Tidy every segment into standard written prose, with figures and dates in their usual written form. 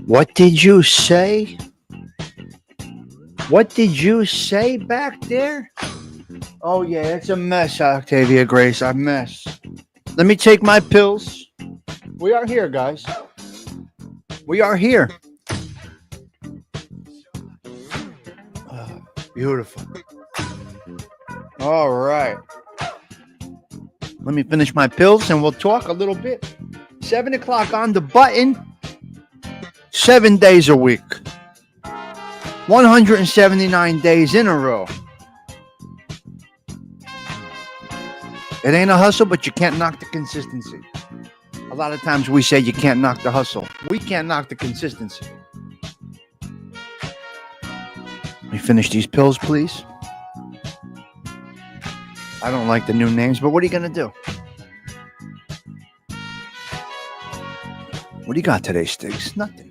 What did you say? What did you say back there? Oh, yeah, it's a mess, Octavia Grace, a mess. Let me take my pills. We are here, guys. We are here. Oh, beautiful. All right. Let me finish my pills and we'll talk a little bit. 7 o'clock on the button. 7 days a week. 179 days in a row. It ain't a hustle, but you can't knock the consistency. A lot of times we say you can't knock the hustle. We can't knock the consistency. Let me finish these pills, please. I don't like the new names, but what are you going to do? What do you got today, Stiggs? Nothing.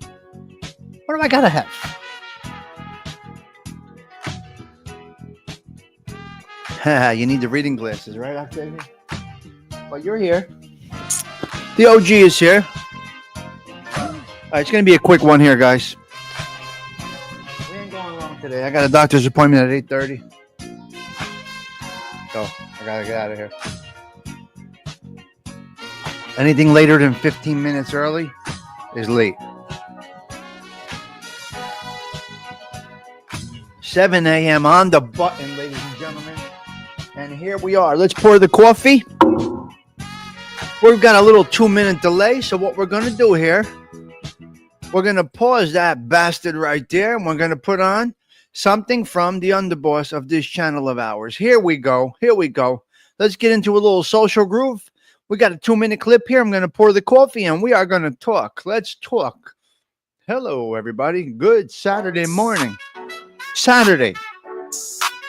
What do I got to have? You need the reading glasses, right, Octavia? Well, you're here. The OG is here. All right, it's going to be a quick one here, guys. We ain't going long today. I got a doctor's appointment at 8:30. So I got to get out of here. Anything later than 15 minutes early is late. 7 a.m. on the button, ladies and gentlemen. And here we are. Let's pour the coffee. We've got a little 2-minute delay. So what we're going to do here, we're going to pause that bastard right there. And we're going to put on something from the underboss of this channel of ours. Here we go. Here we go. Let's get into a little social groove. We got a 2-minute clip here. I'm going to pour the coffee and we are going to talk. Let's talk. Hello, everybody. Good Saturday morning. Saturday,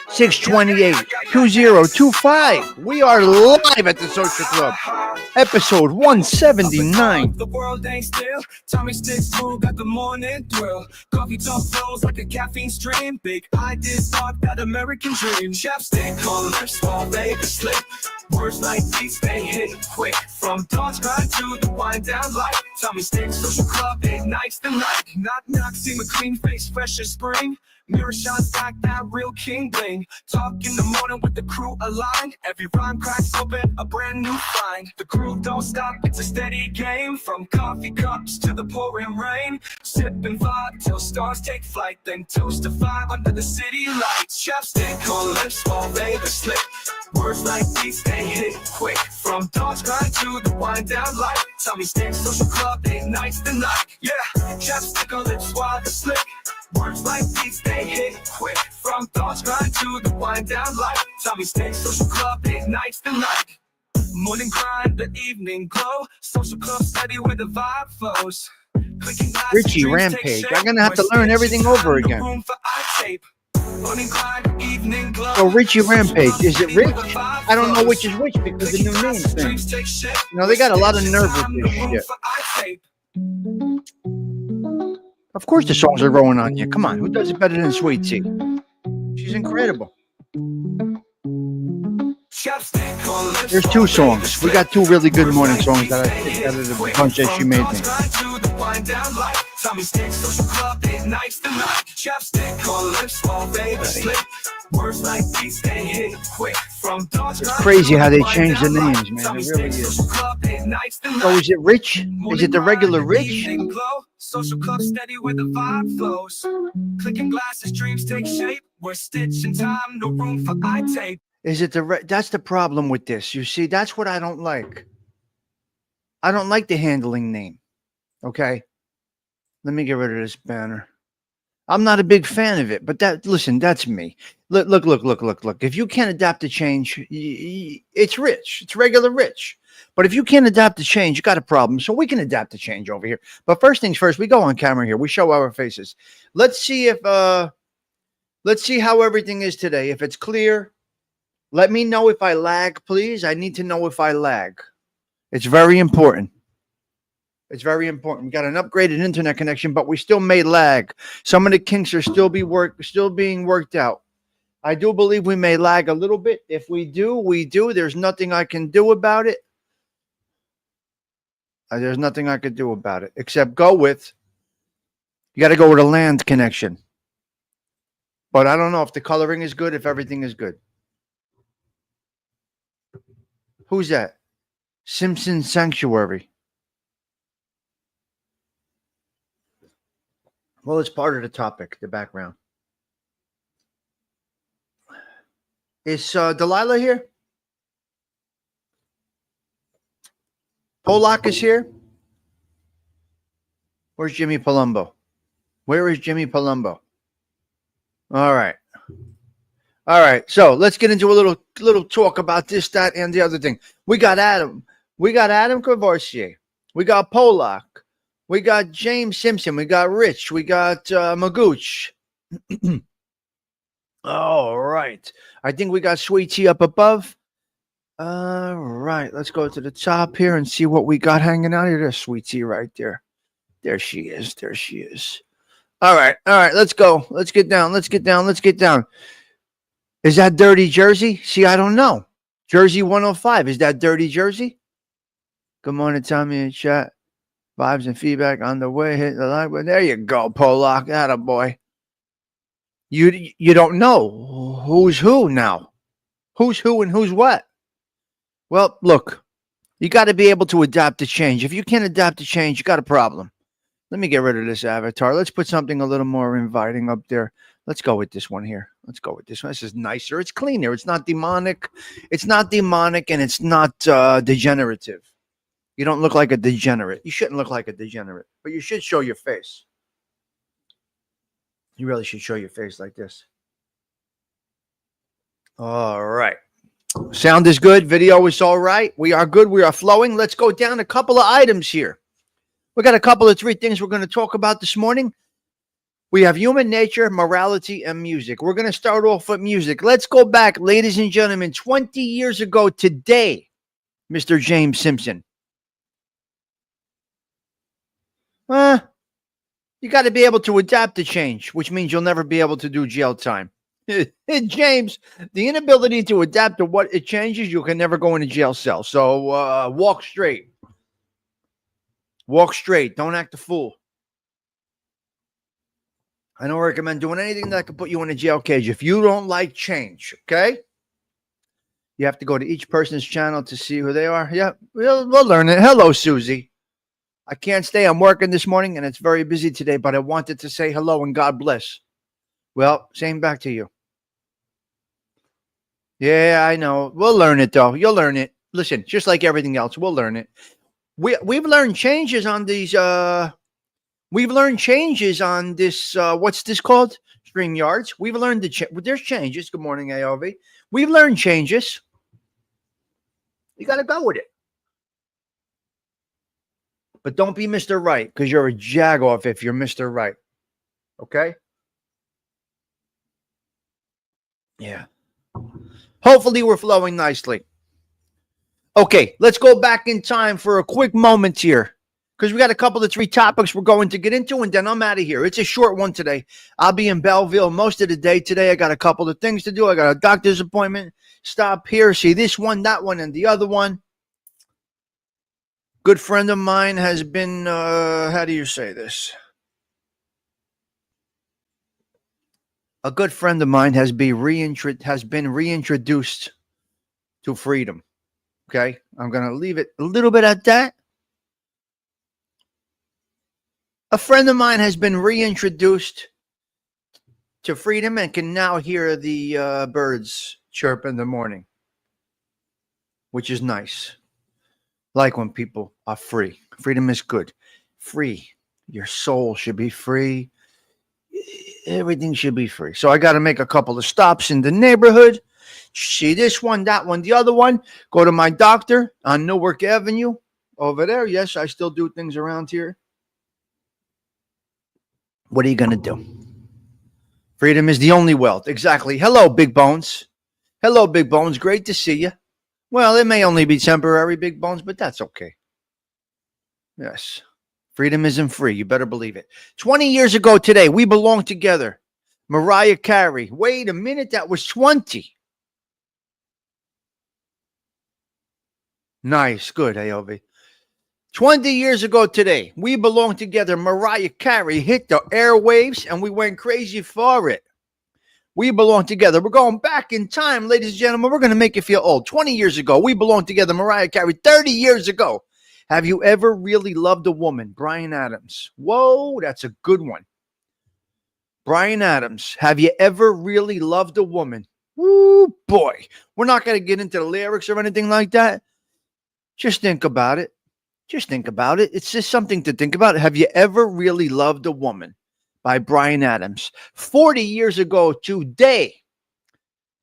6/28, 2025. We are live at the Social Club. Episode 179. The world ain't still. Tommy sticks full, got the morning thrill. Coffee talk flows like a caffeine stream. Big ideas spark that American dream. Chapstick on lips while they slip. Words like these, they hit quick. From dawn's grind to the wind down light. Tommy sticks social club ignites the night. Knock knock, see my clean face, fresh as spring. Mirror shots back that real king bling. Talk in the morning with the crew aligned. Every rhyme cracks open a brand new find. The crew don't stop, it's a steady game. From coffee cups to the pouring rain. Sip and vibe till stars take flight. Then toast to 5 under the city lights. Chapstick on lips while they slip. Words like these, they hit quick. From dawn's grind to the wind down light. Tommy Sticks social club ignites the night. Yeah, chapstick on lips while they slip. Words like these, they hit quick. From dawn's grind to the wind down light. Tommy Sticks social club ignites the night. Morning grind, the evening glow. Social club steady where the vibe flows. Richie Rampage. I'm going to have to learn everything over again. So Richie Rampage, is it Rich? I don't know which is which because the new name thing. You know, they got a lot of nerve with this shit. Of course the songs are growing on you. Come on, who does it better than Sweet Tea? She's incredible. There's 2 songs. We got 2 really good morning songs that I picked out of the bunch that she made me. Tommy Sticks social club ignites the night. Chapstick on lips while they slip. Words like these, they hit quick. From dawn's it's crazy how they change the names, man. It really is. So is it Rich? Is it the regular Rich? Social club steady where the vibe flows. Clicking glasses, dreams take shape. We're stitching time, no room for eye tape. Is it the that's the problem with this? You see, that's what I don't like. I don't like the handling name. Okay. Let me get rid of this banner. I'm not a big fan of it, but listen, that's me. Look. If you can't adapt to change, it's Rich. It's regular Rich. But if you can't adapt to change, you got a problem. So we can adapt to change over here. But first things first, we go on camera here. We show our faces. Let's see how everything is today. If it's clear, let me know if I lag, please. I need to know if I lag. It's very important. It's very important. We got an upgraded internet connection, but we still may lag. Some of the kinks are still being worked out. I do believe we may lag a little bit. If we do, we do. There's nothing I can do about it. There's nothing I could do about it except you got to go with a land connection. But I don't know if the coloring is good, if everything is good. Who's that? Simpson Sanctuary. Well, it's part of the topic, the background. Is Delilah here? Polak is here? Where's Jimmy Palumbo? Where is Jimmy Palumbo? All right. So let's get into a little talk about this, that, and the other thing. We got Adam. We got Adam Cavoursier. We got Polak. We got James Simpson. We got Rich. We got Magooch. All right. I think we got Sweet Tea up above. All right. Let's go to the top here and see what we got hanging out here. There's Sweet Tea right there. There she is. All right. Let's go. Let's get down. Is that Dirty Jersey? See, I don't know. Jersey 105. Is that Dirty Jersey? Good morning, Tommy in chat. Vibes and feedback on the way. Hit the line. But there you go, Polak. Attaboy. You don't know who's who now. Who's who and who's what. Well, look. You got to be able to adapt to change. If you can't adapt to change, you got a problem. Let me get rid of this avatar. Let's put something a little more inviting up there. Let's go with this one here. Let's go with this one. This is nicer. It's cleaner. It's not demonic. It's not demonic, and it's not degenerative. You don't look like a degenerate. You shouldn't look like a degenerate, but you should show your face. You really should show your face like this. All right. Sound is good. Video is all right. We are good. We are flowing. Let's go down a couple of items here. We got a couple of 3 things we're going to talk about this morning. We have human nature, morality, and music. We're going to start off with music. Let's go back, ladies and gentlemen, 20 years ago today, Mr. James Simpson. You got to be able to adapt to change, which means you'll never be able to do jail time. James, the inability to adapt to what it changes, you can never go in a jail cell. So walk straight. Walk straight. Don't act a fool. I don't recommend doing anything that could put you in a jail cage if you don't like change, okay? You have to go to each person's channel to see who they are. Yeah, we'll learn it. Hello, Susie. I can't stay. I'm working this morning, and it's very busy today, but I wanted to say hello and God bless. Well, same back to you. Yeah, I know. We'll learn it, though. You'll learn it. Listen, just like everything else, we'll learn it. We've learned changes on these... We've learned changes on this, what's this called? StreamYards. We've learned there's changes. Good morning, AOV. We've learned changes. You got to go with it. But don't be Mr. Right, because you're a jagoff if you're Mr. Right. Okay? Yeah. Hopefully we're flowing nicely. Okay, let's go back in time for a quick moment here, because we got a couple of 3 topics we're going to get into, and then I'm out of here. It's a short one today. I'll be in Belleville most of the day today. I got a couple of things to do. I got a doctor's appointment. Stop here, see this one, that one, and the other one. Good friend of mine has been, how do you say this? A good friend of mine has been reintroduced to freedom. Okay? I'm going to leave it a little bit at that. A friend of mine has been reintroduced to freedom and can now hear the birds chirp in the morning, which is nice. Like when people are free. Freedom is good. Free. Your soul should be free. Everything should be free. So I got to make a couple of stops in the neighborhood. See this one, that one, the other one. Go to my doctor on Newark Avenue over there. Yes, I still do things around here. What are you going to do? Freedom is the only wealth. Exactly. Hello, Big Bones. Hello, Big Bones. Great to see you. Well, it may only be temporary, Big Bones, but that's okay. Yes. Freedom isn't free. You better believe it. 20 years ago today, we belonged together. Mariah Carey. Wait a minute. That was 20. Nice. Good, AOV. 20 years ago today, we belonged together. Mariah Carey hit the airwaves, and we went crazy for it. We belong together. We're going back in time, ladies and gentlemen. We're going to make you feel old. 20 years ago, we belonged together. Mariah Carey, 30 years ago. Have you ever really loved a woman? Bryan Adams. Whoa, that's a good one. Bryan Adams. Have you ever really loved a woman? Woo, boy. We're not going to get into the lyrics or anything like that. Just think about it. Just think about it. It's just something to think about. Have you ever really loved a woman? By Bryan Adams. 40 years ago today.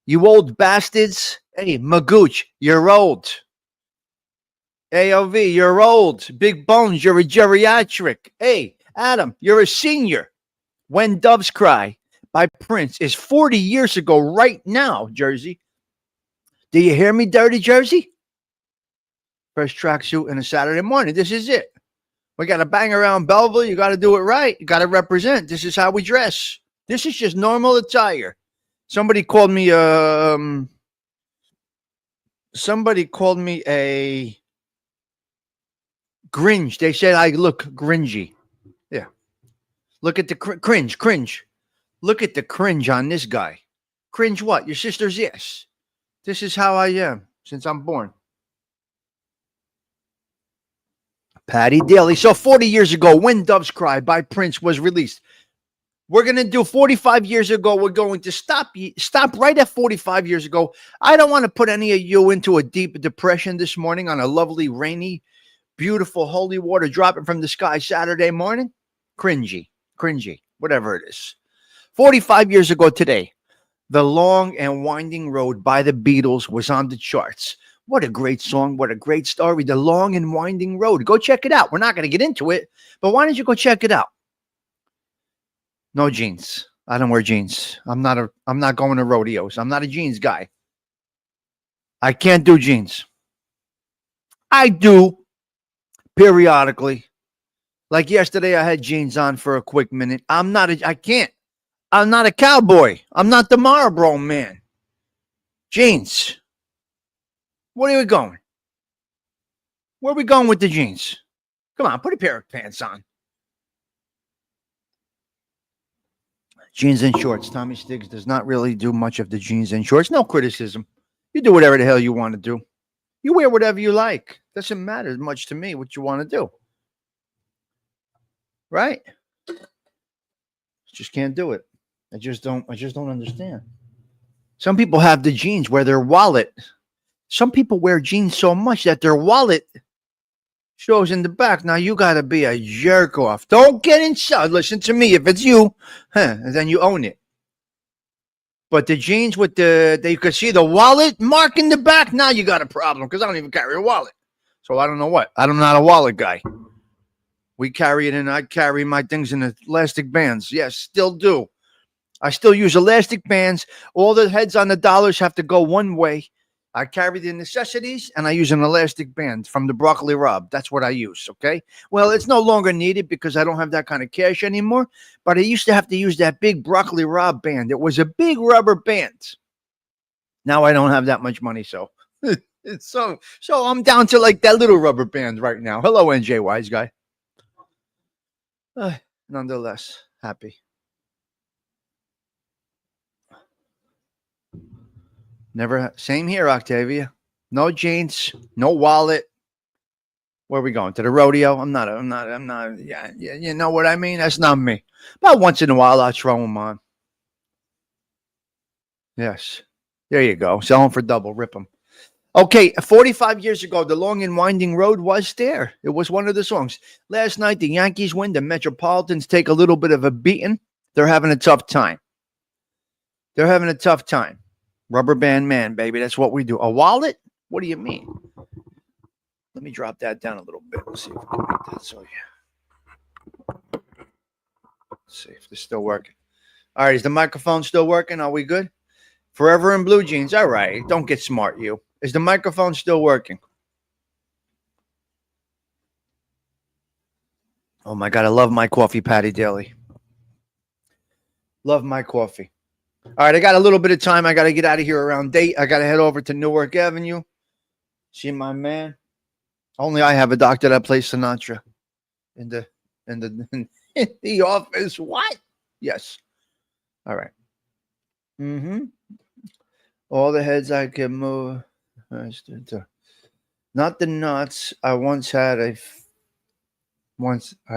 You old bastards. Hey, Magooch, you're old. AOV, you're old. Big Bones, you're a geriatric. Hey, Adam, you're a senior. When Doves Cry by Prince is 40 years ago right now, Jersey. Do you hear me, Dirty Jersey? Fresh tracksuit and a Saturday morning. This is it. We got to bang around Belleville. You got to do it right. You got to represent. This is how we dress. This is just normal attire. Somebody called me a Grinch. They said I look gringy. Yeah. Look at the cringe. Look at the cringe on this guy. Cringe what? Your sister's yes. This is how I am since I'm born. Patty Daly. So 40 years ago, When Doves Cry by Prince was released. We're going to do 45 years ago. We're going to stop right at 45 years ago. I don't want to put any of you into a deep depression this morning on a lovely, rainy, beautiful, holy water dropping from the sky Saturday morning. Cringy, whatever it is. 45 years ago today, The Long and Winding Road by the Beatles was on the charts. What a great song. What a great story. The Long and Winding Road. Go check it out. We're not going to get into it, but why don't you go check it out? No jeans. I don't wear jeans. I'm not going to rodeos. I'm not a jeans guy. I can't do jeans. I do periodically. Like yesterday, I had jeans on for a quick minute. I can't. I'm not a cowboy. I'm not the Marlboro man. Jeans. Where are we going? Where are we going with the jeans? Come on, put a pair of pants on. Jeans and shorts. Tommy Stiggs does not really do much of the jeans and shorts. No criticism. You do whatever the hell you want to do. You wear whatever you like. Doesn't matter much to me what you want to do. Right? Just can't do it. I just don't understand. Some people have the jeans where their wallet. Some people wear jeans so much that their wallet shows in the back. Now you got to be a jerk off. Don't get inside. Listen to me. If it's you, then you own it. But the jeans with you could see the wallet mark in the back. Now you got a problem because I don't even carry a wallet. So I don't know what. I'm not a wallet guy. We carry it in. I carry my things in elastic bands. Yes, still do. I still use elastic bands. All the heads on the dollars have to go one way. I carry the necessities, and I use an elastic band from the Broccoli Rob. That's what I use, okay? Well, it's no longer needed because I don't have that kind of cash anymore, but I used to have to use that big Broccoli Rob band. It was a big rubber band. Now I don't have that much money, so so I'm down to like that little rubber band right now. Hello, NJ Wise Guy. Nonetheless, happy. Never. Same here, Octavia. No jeans, no wallet. Where are we going? To the rodeo? I'm not. Yeah, you know what I mean? That's not me. But once in a while, I'll throw them on. Yes. There you go. Sell them for double. Rip them. Okay, 45 years ago, The Long and Winding Road was there. It was one of the songs. Last night, the Yankees win. The Metropolitans take a little bit of a beating. They're having a tough time. Rubber band man, baby. That's what we do. A wallet? What do you mean? Let me drop that down a little bit. Let's see if I can make that so yeah. Let's see if this is still working. All right, is the microphone still working? Are we good? Forever in blue jeans. All right. Don't get smart, you. Is the microphone still working? Oh my God, I love my coffee, Patty Daly. Love my coffee. All right, I got a little bit of time. I got to get out of here around 8. I got to head over to Newark Avenue. See my man. Only I have a doctor that plays Sinatra in the office. What? Yes. All right. All the heads I can move. Not the nuts. I once had I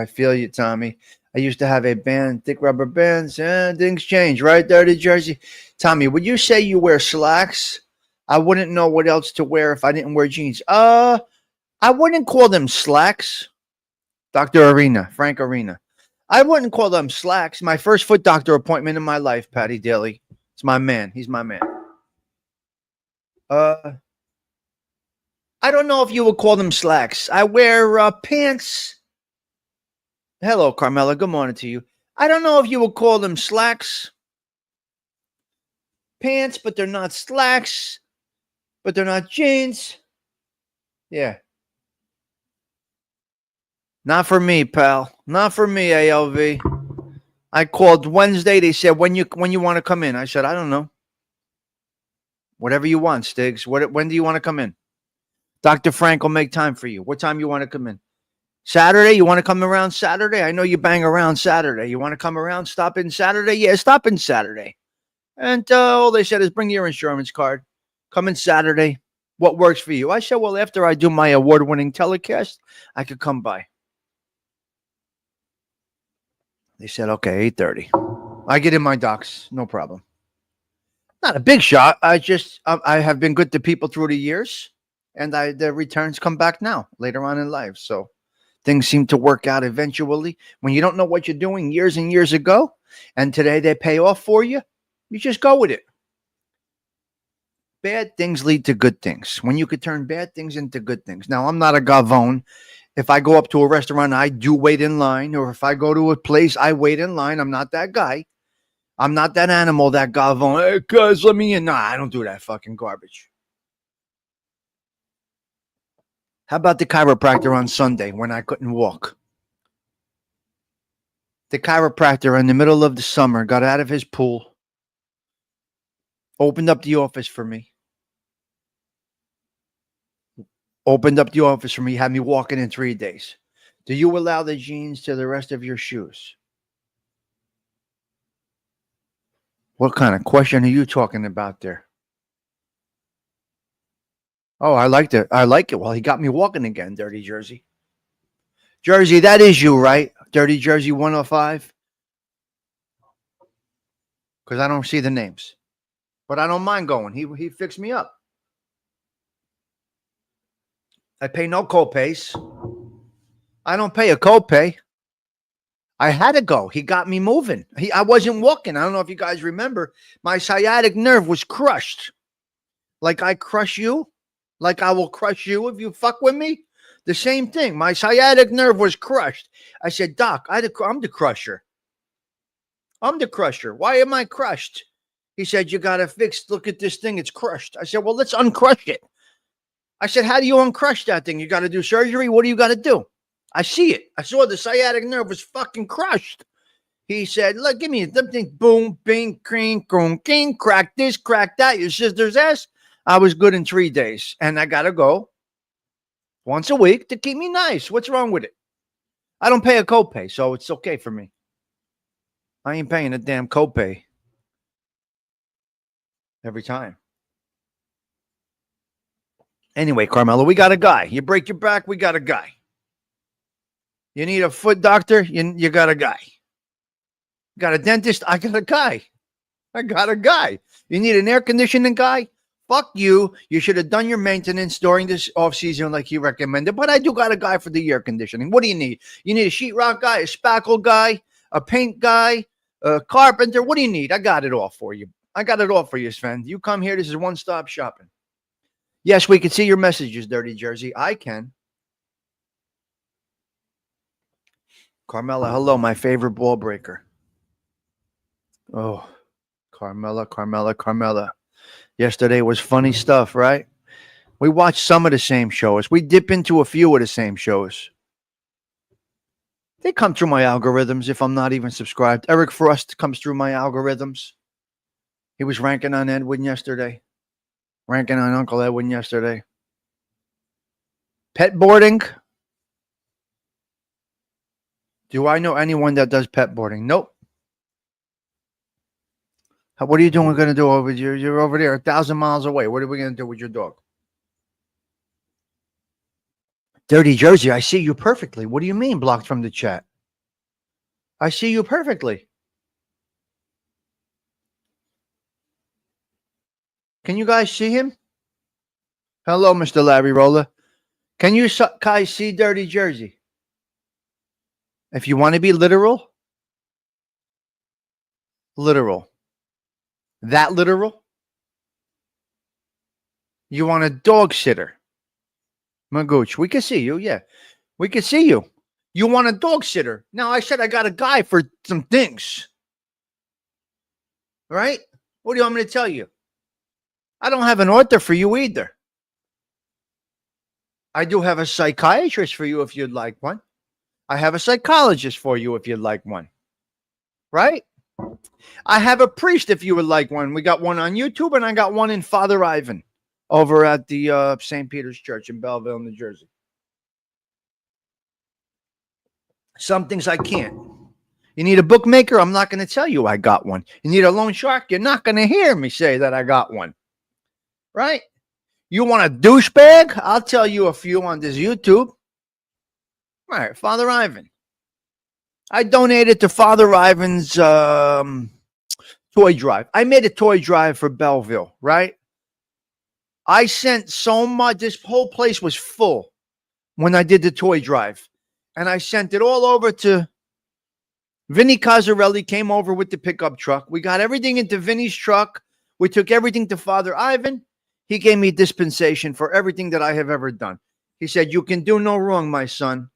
feel you, Tommy. I used to have a band, thick rubber bands, and things change, right? Dirty Jersey. Tommy, would you say you wear slacks? I wouldn't know what else to wear if I didn't wear jeans. I wouldn't call them slacks. Dr. Arena, Frank Arena. I wouldn't call them slacks. My first foot doctor appointment in my life, Patty Daly. It's my man. He's my man. I don't know if you would call them slacks. I wear pants. Hello, Carmela. Good morning to you. I don't know if you would call them slacks. Pants, but they're not slacks. But they're not jeans. Yeah. Not for me, pal. Not for me, ALV. I called Wednesday. They said, when you want to come in? I said, I don't know. Whatever you want, Stiggs. When do you want to come in? Dr. Frank will make time for you. What time you want to come in? Saturday? You want to come around Saturday? I know you bang around Saturday. You want to come around, stop in Saturday? Yeah, stop in Saturday. And all they said is bring your insurance card. Come in Saturday. What works for you? I said, well, after I do my award-winning telecast, I could come by. They said, okay, 8:30. I get in my docs, no problem. Not a big shot. I have been good to people through the years, and the returns come back now later on in life. So things seem to work out eventually. When you don't know what you're doing years and years ago, and today they pay off for you, you just go with it. Bad things lead to good things. When you could turn bad things into good things. Now, I'm not a gavone. If I go up to a restaurant, I do wait in line, or if I go to a place, I wait in line. I'm not that guy. I'm not that animal, that gavone. Hey, guys, let me in. Nah, I don't do that fucking garbage. How about the chiropractor on Sunday when I couldn't walk? The chiropractor in the middle of the summer got out of his pool, opened up the office for me, had me walking in 3 days. Do you allow the jeans to the rest of your shoes? What kind of question are you talking about there? Oh, I liked it. I like it. Well, he got me walking again, Dirty Jersey. Jersey, that is you, right? Dirty Jersey 105? Because I don't see the names. But I don't mind going. He fixed me up. I pay no copays. I don't pay a copay. I had to go. He got me moving. I wasn't walking. I don't know if you guys remember. My sciatic nerve was crushed. Like I crush you. Like I will crush you if you fuck with me. The same thing. My sciatic nerve was crushed. I said, Doc, I'm the crusher. I'm the crusher. Why am I crushed? He said, you got to fix. Look at this thing. It's crushed. I said, well, let's uncrush it. I said, how do you uncrush that thing? You got to do surgery? What do you got to do? I see it. I saw the sciatic nerve was fucking crushed. He said, look, give me something. Boom, bing, cream, croom, king, crack this, crack that. Your sister's ass. I was good in 3 days. And I got to go once a week to keep me nice. What's wrong with it? I don't pay a copay, so it's okay for me. I ain't paying a damn copay every time. Anyway, Carmelo, we got a guy. You break your back, we got a guy. You need a foot doctor, you got a guy. Got a dentist, I got a guy. I got a guy. You need an air conditioning guy? Fuck you. You should have done your maintenance during this off season like you recommended. But I do got a guy for the air conditioning. What do you need? You need a sheetrock guy, a spackle guy, a paint guy, a carpenter. What do you need? I got it all for you. I got it all for you, Sven. You come here. This is one-stop shopping. Yes, we can see your messages, Dirty Jersey. I can. Carmela, hello, my favorite ball breaker. Oh, Carmela. Yesterday was funny stuff, right? We watched some of the same shows. We dip into a few of the same shows. They come through my algorithms if I'm not even subscribed. Eric Frost comes through my algorithms. He was ranking on Edwin yesterday. Ranking on Uncle Edwin yesterday. Pet boarding. Do I know anyone that does pet boarding? Nope. What are you doing? Going to do over here? You're over there 1,000 miles away. What are we going to do with your dog? Dirty Jersey, I see you perfectly. What do you mean blocked from the chat? I see you perfectly. Can you guys see him? Hello, Mr. Larry Roller. Can you guys see Dirty Jersey? If you want to be literal. That literal? You want a dog sitter? Magooch, we can see you, yeah. We can see you. You want a dog sitter. Now, I said I got a guy for some things. Right? What do you want me to tell you? I don't have an author for you either. I do have a psychiatrist for you if you'd like one. I have a psychologist for you if you'd like one. Right? I have a priest if you would like one. We got one on YouTube and I got one in Father Ivan over at the St. Peter's Church in Belleville, New Jersey. Some things I can't. You need a bookmaker? I'm not going to tell you I got one. You need a loan shark? You're not going to hear me say that I got one. Right? You want a douchebag? I'll tell you a few on this YouTube. All right, Father Ivan. I donated to Father Ivan's toy drive. I made a toy drive for Belleville, right? I sent so much. This whole place was full when I did the toy drive. And I sent it all over to Vinny Cosarelli, came over with the pickup truck. We got everything into Vinny's truck. We took everything to Father Ivan. He gave me dispensation for everything that I have ever done. He said, you can do no wrong, my son.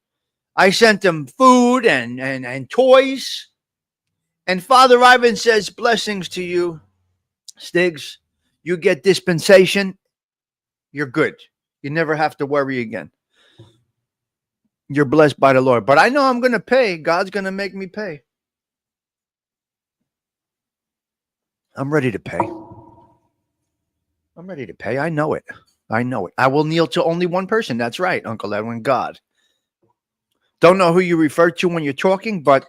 I sent him food and toys. And Father Ivan says, blessings to you, Stiggs. You get dispensation. You're good. You never have to worry again. You're blessed by the Lord. But I know I'm going to pay. God's going to make me pay. I'm ready to pay. I'm ready to pay. I know it. I know it. I will kneel to only one person. That's right, Uncle Edwin, God. Don't know who you refer to when you're talking, but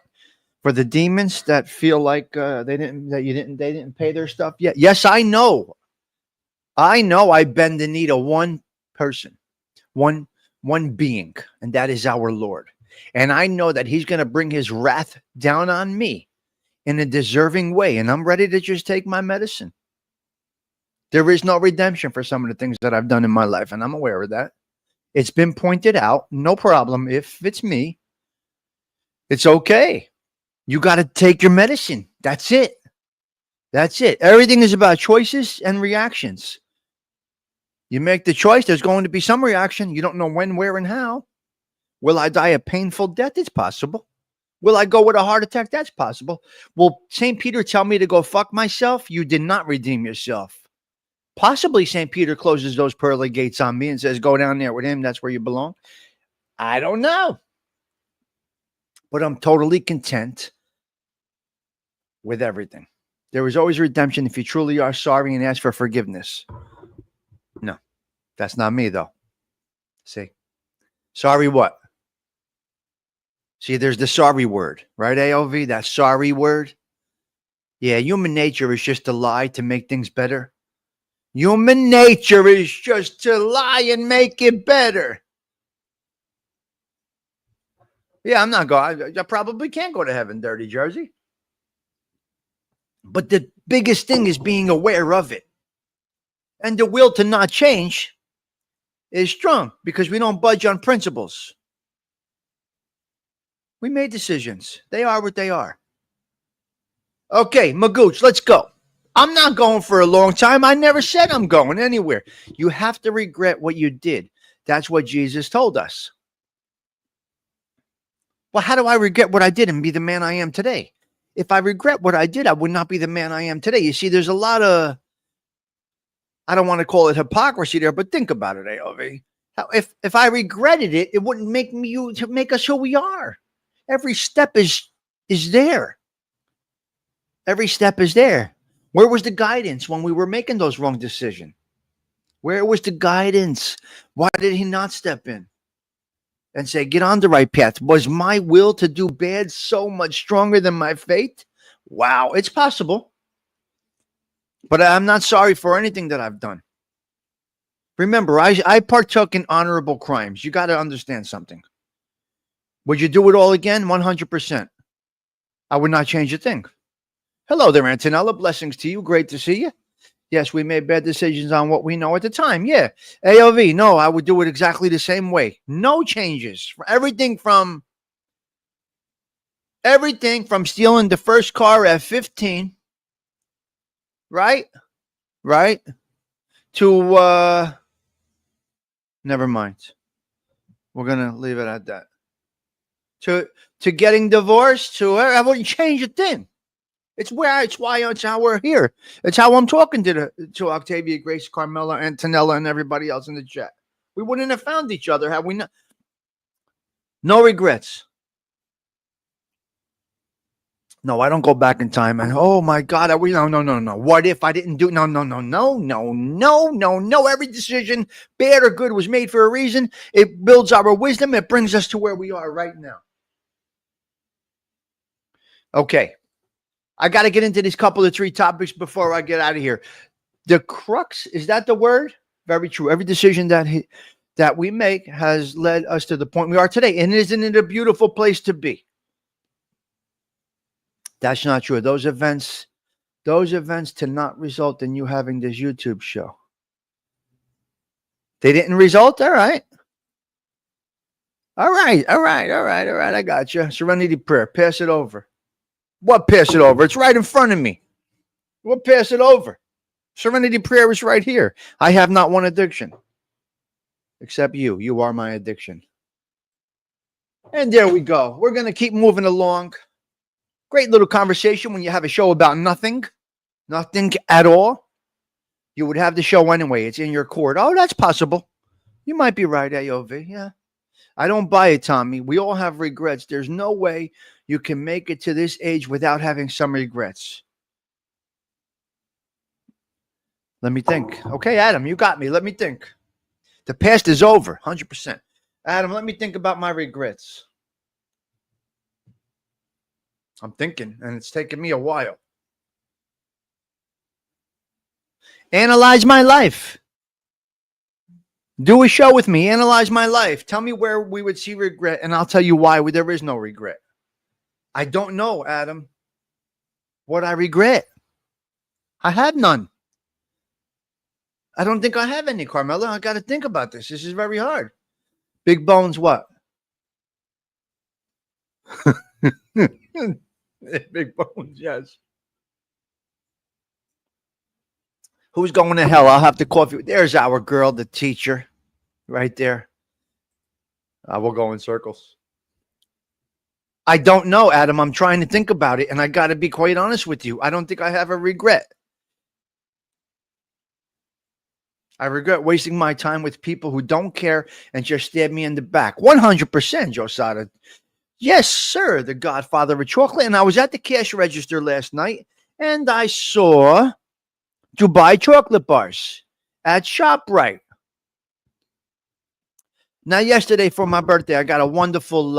for the demons that feel like they didn't pay their stuff yet. Yes, I know. I know I bend the knee to one person, one being, and that is our Lord. And I know that he's going to bring his wrath down on me in a deserving way. And I'm ready to just take my medicine. There is no redemption for some of the things that I've done in my life, and I'm aware of that. It's been pointed out. No problem. If it's me, it's okay. You got to take your medicine. That's it. That's it. Everything is about choices and reactions. You make the choice, there's going to be some reaction. You don't know when, where, and how. Will I die a painful death? It's possible. Will I go with a heart attack? That's possible. Will St. Peter tell me to go fuck myself? You did not redeem yourself. Possibly St. Peter closes those pearly gates on me and says, go down there with him. That's where you belong. I don't know. But I'm totally content with everything. There is always redemption if you truly are sorry and ask for forgiveness. No, that's not me, though. See? Sorry what? See, there's the sorry word, right, AOV? That sorry word. Yeah, human nature is just to lie to make things better. Human nature is just to lie and make it better. Yeah, I'm not going. I probably can't go to heaven, Dirty Jersey. But the biggest thing is being aware of it. And the will to not change is strong because we don't budge on principles. We made decisions. They are what they are. Okay, Magooch, let's go. I'm not going for a long time. I never said I'm going anywhere. You have to regret what you did. That's what Jesus told us. Well, how do I regret what I did and be the man I am today? If I regret what I did, I would not be the man I am today. You see, there's a lot of, I don't want to call it hypocrisy there, but think about it, AOV. If I regretted it, it wouldn't make us who we are. Every step is there. Every step is there. Where was the guidance when we were making those wrong decisions? Where was the guidance? Why did he not step in and say, get on the right path? Was my will to do bad so much stronger than my faith? Wow, it's possible. But I'm not sorry for anything that I've done. Remember, I partook in honorable crimes. You got to understand something. Would you do it all again? 100%. I would not change a thing. Hello there, Antonella. Blessings to you. Great to see you. Yes, we made bad decisions on what we know at the time. Yeah. AOV, no, I would do it exactly the same way. No changes. Everything from stealing the first car at 15, right? Right? To, never mind. We're going to leave it at that. To getting divorced, I wouldn't change a thing. It's how we're here. It's how I'm talking to Octavia, Grace, Carmela, Antonella, and everybody else in the chat. We wouldn't have found each other had we not. No regrets. No, I don't go back in time and, oh my God, no. What if I didn't do? No. Every decision, bad or good, was made for a reason. It builds our wisdom. It brings us to where we are right now. Okay. I got to get into these couple of 3 topics before I get out of here. The crux, is that the word? Very true. Every decision that we make has led us to the point we are today. And isn't it a beautiful place to be? That's not true. Those events did not result in you having this YouTube show. They didn't result? All right. All right. All right. All right. All right. I got you. Serenity prayer. Pass it over. What pass it over? It's right in front of me. What pass it over? Serenity prayer is right here. I have not one addiction. Except you. You are my addiction. And there we go. We're going to keep moving along. Great little conversation when you have a show about nothing. Nothing at all. You would have the show anyway. It's in your court. Oh, that's possible. You might be right, AOV. Yeah. I don't buy it, Tommy. We all have regrets. There's no way you can make it to this age without having some regrets. Let me think. Okay, Adam, you got me. Let me think. The past is over, 100%. Adam, let me think about my regrets. I'm thinking, and it's taken me a while. Analyze my life. Do a show with me. Analyze my life. Tell me where we would see regret, and I'll tell you why there is no regret. I don't know, Adam, what I regret. I have none. I don't think I have any, Carmela. I got to think about this. This is very hard. Big Bones, what? Big Bones, yes. Who's going to hell? I'll have to Kawfee. There's our girl, the teacher, right there. We'll go in circles. I don't know, Adam. I'm trying to think about it, and I got to be quite honest with you. I don't think I have a regret. I regret wasting my time with people who don't care and just stab me in the back. 100%, Josada. Yes, sir, the godfather of chocolate. And I was at the cash register last night, and I saw Dubai chocolate bars at ShopRite. Now, yesterday for my birthday, I got a wonderful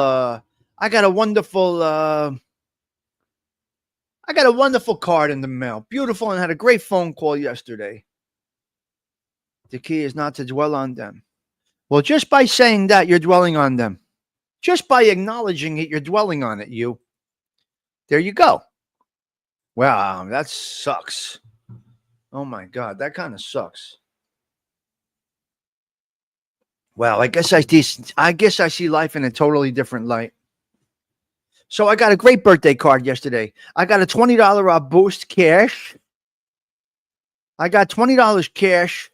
card in the mail. Beautiful, and had a great phone call yesterday. The key is not to dwell on them. Well, just by saying that, you're dwelling on them. Just by acknowledging it, you're dwelling on it, you. There you go. Wow, that sucks. Oh, my God, that kind of sucks. Well, I guess I see life in a totally different light. So I got a great birthday card yesterday. I got a $20 Boost cash. I got $20 cash.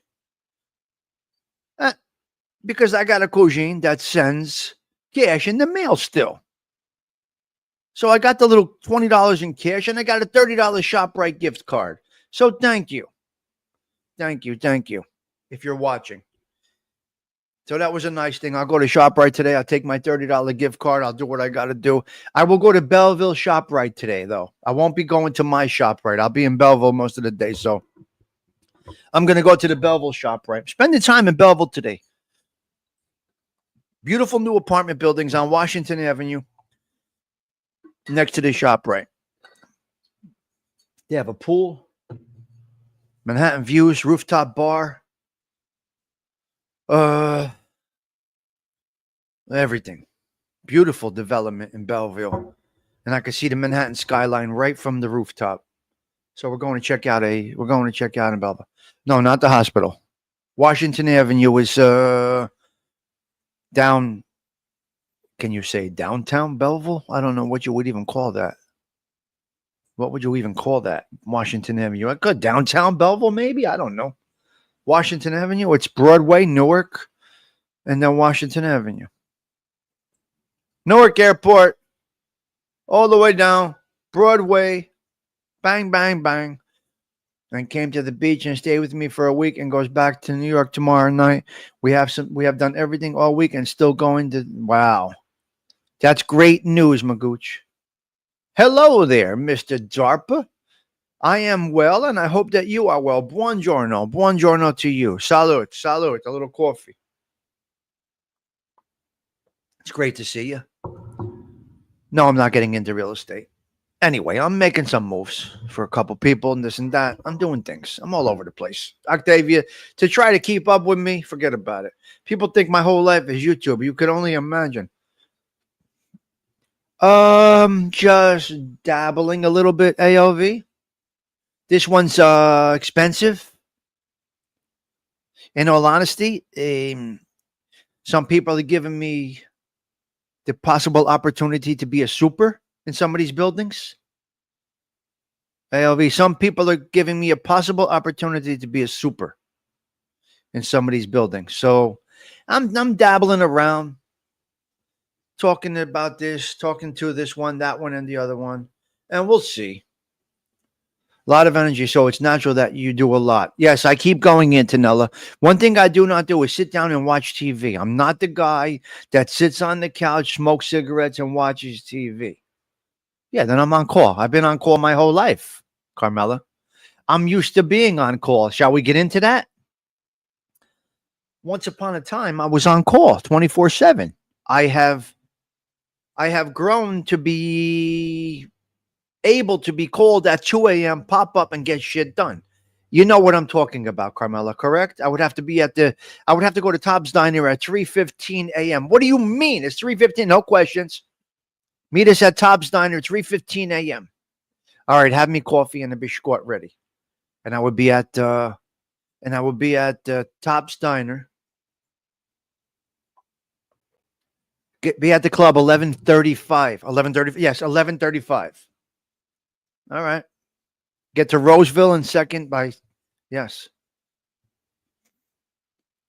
Because I got a cousine that sends cash in the mail still. So I got the little $20 in cash, and I got a $30 ShopRite gift card. So thank you. Thank you. Thank you. If you're watching. So that was a nice thing. I'll go to ShopRite today. I'll take my $30 gift card. I'll do what I got to do. I will go to Belleville ShopRite today, though. I won't be going to my ShopRite. I'll be in Belleville most of the day. So I'm going to go to the Belleville ShopRite. Spend the time in Belleville today. Beautiful new apartment buildings on Washington Avenue next to the ShopRite. They have a pool, Manhattan views, rooftop bar, everything. Beautiful development in Belleville. And I can see the Manhattan skyline right from the rooftop. So we're going to check out in Belleville. No, not the hospital. Washington Avenue is down, can you say downtown Belleville? I don't know what you would even call that. What would you even call that? Washington Avenue. I could downtown Belleville, maybe? I don't know. Washington Avenue. It's Broadway, Newark, and then Washington Avenue. Newark Airport, all the way down, Broadway, bang, bang, bang. And came to the beach and stayed with me for a week and goes back to New York tomorrow night. We have done everything all week and still going to, wow. That's great news, Magooch. Hello there, Mr. DARPA. I am well, and I hope that you are well. Buongiorno. Buongiorno to you. Salute. Salute. A little coffee. It's great to see you. No, I'm not getting into real estate. Anyway, I'm making some moves for a couple people and this and that. I'm doing things. I'm all over the place. Octavia, to try to keep up with me, forget about it. People think my whole life is YouTube. You could only imagine. Just dabbling a little bit, AOV. This one's expensive. In all honesty, some people are giving me the possible opportunity to be a super in some of these buildings. AOV, some people are giving me a possible opportunity to be a super in some of these buildings. So I'm dabbling around, talking about this, talking to this one, that one, and the other one, and we'll see. A lot of energy, so it's natural that you do a lot. Yes, I keep going in, Tanella. One thing I do not do is sit down and watch TV. I'm not the guy that sits on the couch, smokes cigarettes, and watches TV. Yeah, then I'm on call. I've been on call my whole life, Carmela. I'm used to being on call. Shall we get into that? Once upon a time, I was on call 24/7. I have grown to be able to be called at 2 a.m., pop up and get shit done. You know what I'm talking about, Carmela, correct? I would have to go to Tom's Diner at 3:15 a.m. What do you mean? It's 3:15, no questions. Meet us at Tom's Diner at 3:15 a.m. All right, have me coffee and a biscuit ready. And I would be at Tom's Diner. Be at the club 11:35. 11:30. Yes, 11:35. All right. Get to Roseville in second by, yes.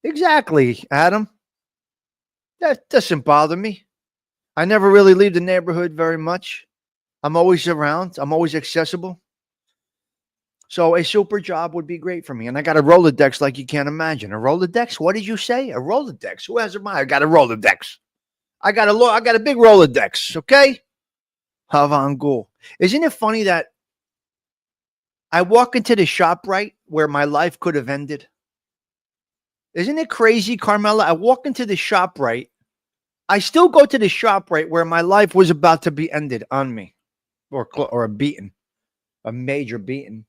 Exactly, Adam. That doesn't bother me. I never really leave the neighborhood very much. I'm always around. I'm always accessible. So a super job would be great for me. And I got a Rolodex like you can't imagine. A Rolodex? What did you say? A Rolodex? Who has a mind? I got a Rolodex. I got a big Rolodex, okay? Havangul. Isn't it funny that I walk into the shop right where my life could have ended? Isn't it crazy, Carmela? I walk into the shop right. I still go to the shop right where my life was about to be ended on me, or a beating, a major beating.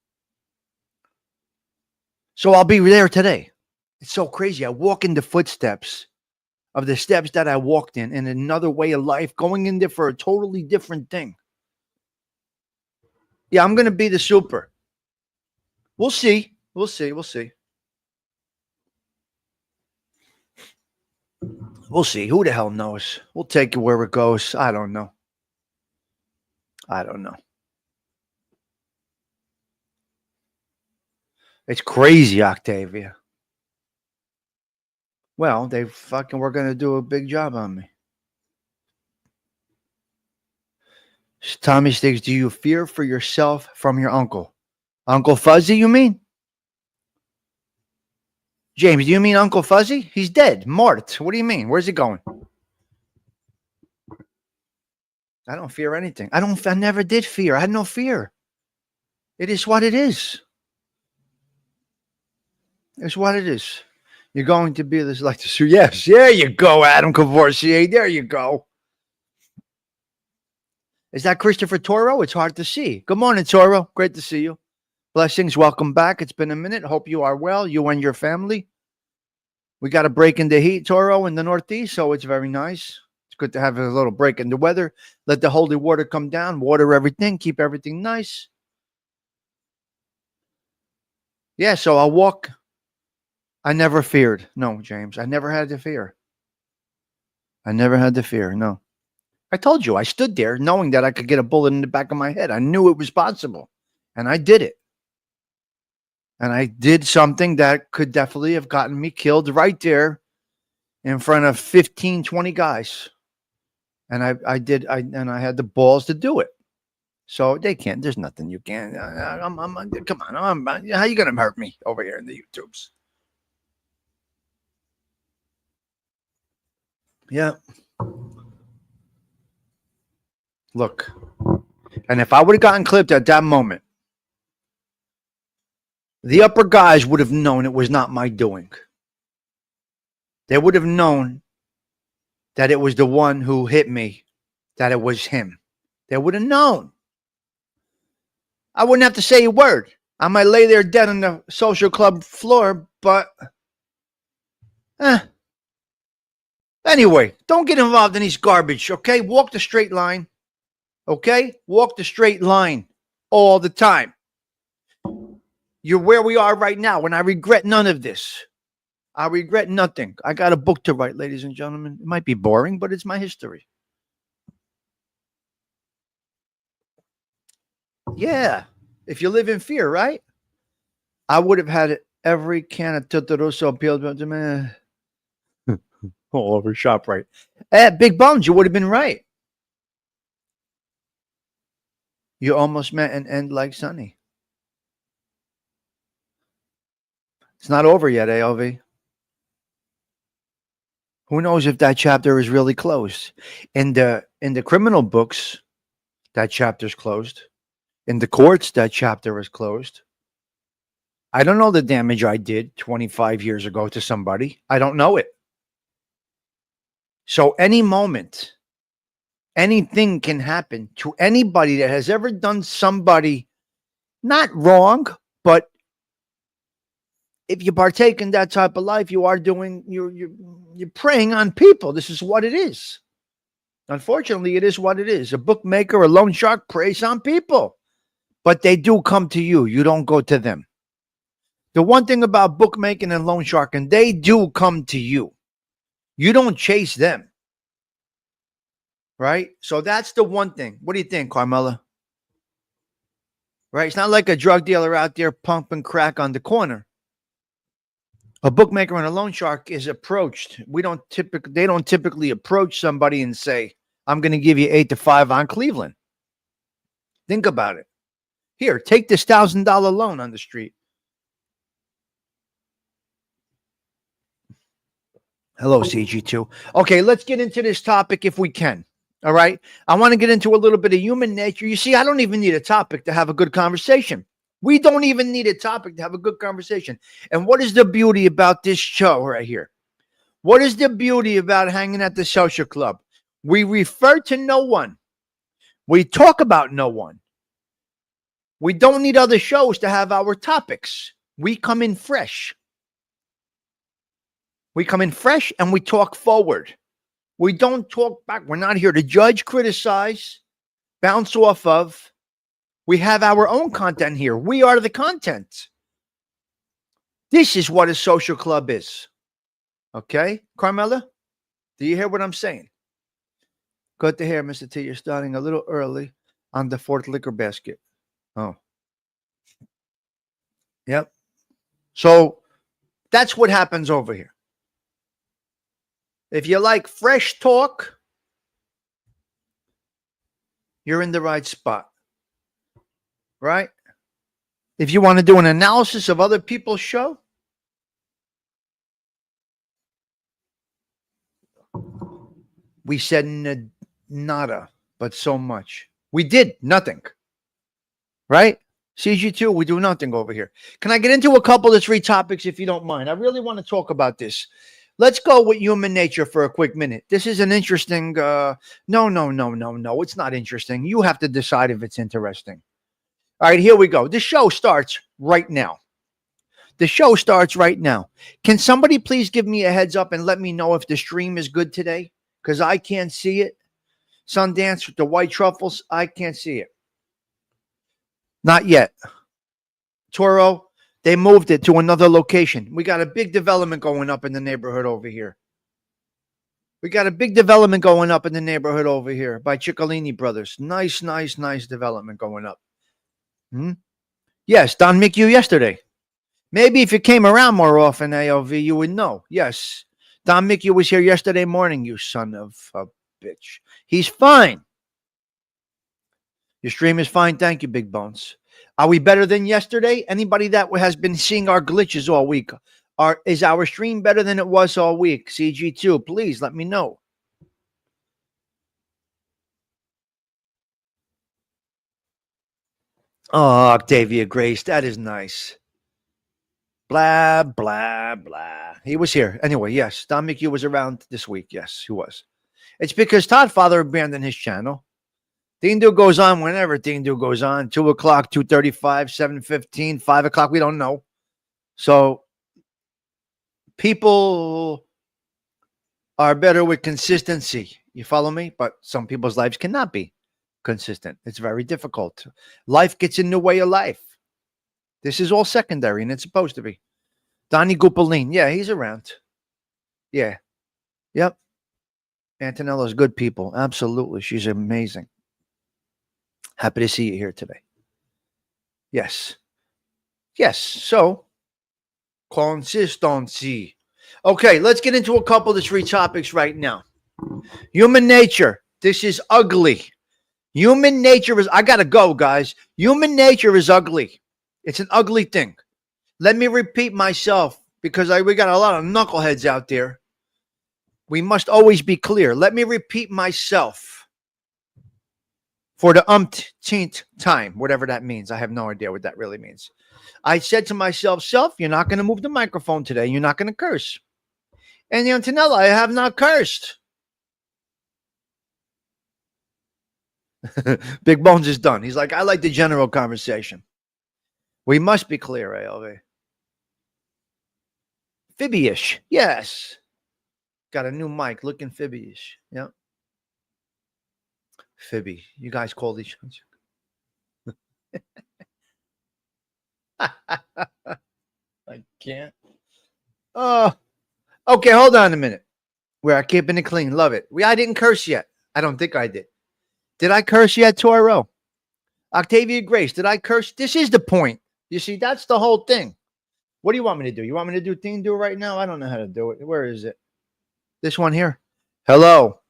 So I'll be there today. It's so crazy. I walk in the footsteps of the steps that I walked in another way of life, going in there for a totally different thing. Yeah, I'm going to be the super. We'll see. We'll see. We'll see. We'll see. Who the hell knows? We'll take it where it goes. I don't know. I don't know. It's crazy, Octavia. Well, they fucking were going to do a big job on me. Tommy Sticks, do you fear for yourself from your uncle? Uncle Fuzzy, you mean? James, do you mean Uncle Fuzzy? He's dead. Mort. What do you mean? Where's he going? I don't fear anything. I never did fear. I had no fear. It is what it is. It's what it is. You're going to be this like this. Yes, there you go, Adam Cavoursier. There you go. Is that Christopher Toro? It's hard to see. Good morning, Toro. Great to see you. Blessings. Welcome back. It's been a minute. Hope you are well, you and your family. We got a break in the heat, Toro, in the Northeast, so it's very nice. It's good to have a little break in the weather. Let the holy water come down, water everything, keep everything nice. Yeah, so I'll walk. I never feared. No, James, I never had to fear. I never had to fear, no. I told you, I stood there knowing that I could get a bullet in the back of my head. I knew it was possible, and I did it. And I did something that could definitely have gotten me killed right there in front of 15, 20 guys. And I had the balls to do it. So they can't, there's nothing you can. Come on, how you going to hurt me over here in the YouTubes? Yeah. Look, and if I would have gotten clipped at that moment, the upper guys would have known it was not my doing. They would have known that it was the one who hit me, that it was him. They would have known. I wouldn't have to say a word. I might lay there dead on the social club floor, but anyway, don't get involved in these garbage, okay? Walk the straight line. Okay? Walk the straight line all the time. You're where we are right now, and I regret none of this. I regret nothing. I got a book to write, ladies and gentlemen. It might be boring, but it's my history. Yeah. If you live in fear, right? I would have had every can of Totoroso peeled to me all over shop right. Big Bones, you would have been right. You almost met an end like Sunny. It's not over yet, AOV. Who knows if that chapter is really closed? In the criminal books, that chapter's closed. In the courts, that chapter is closed. I don't know the damage I did 25 years ago to somebody. I don't know it. So any moment, anything can happen to anybody that has ever done somebody not wrong, but if you partake in that type of life, you are doing you're preying on people. This is what it is. Unfortunately, it is what it is. A bookmaker, a loan shark preys on people, but they do come to you. You don't go to them. The one thing about bookmaking and loan sharking, they do come to you. You don't chase them. Right? So that's the one thing. What do you think, Carmela? Right? It's not like a drug dealer out there pumping crack on the corner. A bookmaker and a loan shark is approached. They don't typically approach somebody and say, I'm going to give you 8-5 on Cleveland. Think about it. Here, take this $1,000 loan on the street. Hello, CG2. Okay, let's get into this topic if we can. All right. I want to get into a little bit of human nature. You see, I don't even need a topic to have a good conversation. We don't even need a topic to have a good conversation. And what is the beauty about this show right here? What is the beauty about hanging at the social club? We refer to no one. We talk about no one. We don't need other shows to have our topics. We come in fresh. We come in fresh and we talk forward. We don't talk back. We're not here to judge, criticize, bounce off of. We have our own content here. We are the content. This is what a social club is. Okay, Carmela? Do you hear what I'm saying? Good to hear, Mr. T. You're starting a little early on the fourth liquor basket. Oh. Yep. So that's what happens over here. If you like fresh talk, you're in the right spot. Right? If you want to do an analysis of other people's show, we said nada, but so much. We did nothing. Right? CG2, we do nothing over here. Can I get into a couple of 3 topics if you don't mind? I really want to talk about this. Let's go with human nature for a quick minute. This is an interesting, no. It's not interesting. You have to decide if it's interesting. All right, here we go. The show starts right now. The show starts right now. Can somebody please give me a heads up and let me know if the stream is good today? Because I can't see it. Sundance with the white truffles, I can't see it. Not yet. Toro, they moved it to another location. We got a big development going up in the neighborhood over here. We got a big development going up in the neighborhood over here by Ciccolini Brothers. Nice development going up. Yes, Don Mick you yesterday. Maybe if you came around more often, AOV, you would know. Yes, Don Mick was here yesterday morning, you son of a bitch. He's fine. Your stream is fine. Thank you, Big Bones. Are we better than yesterday? Anybody that has been seeing our glitches all week, is our stream better than it was all week? CG2, please let me know. Oh, Octavia Grace, that is nice. Blah, blah, blah. He was here. Anyway, yes, Don McHugh was around this week. Yes, he was. It's because Todd Father abandoned his channel. Dean Do goes on whenever Dean Do goes on. 2 o'clock, 2:35, 7:15, 5 o'clock. We don't know. So people are better with consistency. You follow me? But some people's lives cannot be. consistent. It's very difficult. Life gets in the way of life. This is all secondary, and it's supposed to be. Donnie Gupalin. Yeah, he's around. Yeah. Yep. Antonella's good people. Absolutely. She's amazing. Happy to see you here today. Yes. Yes. So, consistency. Okay, let's get into a couple of the three topics right now. Human nature. This is ugly. Human nature is, I got to go, guys. Human nature is ugly. It's an ugly thing. Let me repeat myself because we got a lot of knuckleheads out there. We must always be clear. Let me repeat myself for the umpteenth time, whatever that means. I have no idea what that really means. I said to myself, self, you're not going to move the microphone today. You're not going to curse. And Antonella, I have not cursed. Big Bones is done. He's like, I like the general conversation. We must be clear, ALV. Fibbyish. Yes. Got a new mic looking fibbyish. Yep. Fibby. You guys call each other. I can't. Oh. Okay, hold on a minute. We are keeping it clean. Love it. I didn't curse yet. I don't think I did. Did I curse yet, Toro? Octavia Grace, did I curse? This is the point. You see, that's the whole thing. What do you want me to do? You want me to do thing do it right now? I don't know how to do it. Where is it? This one here. Hello.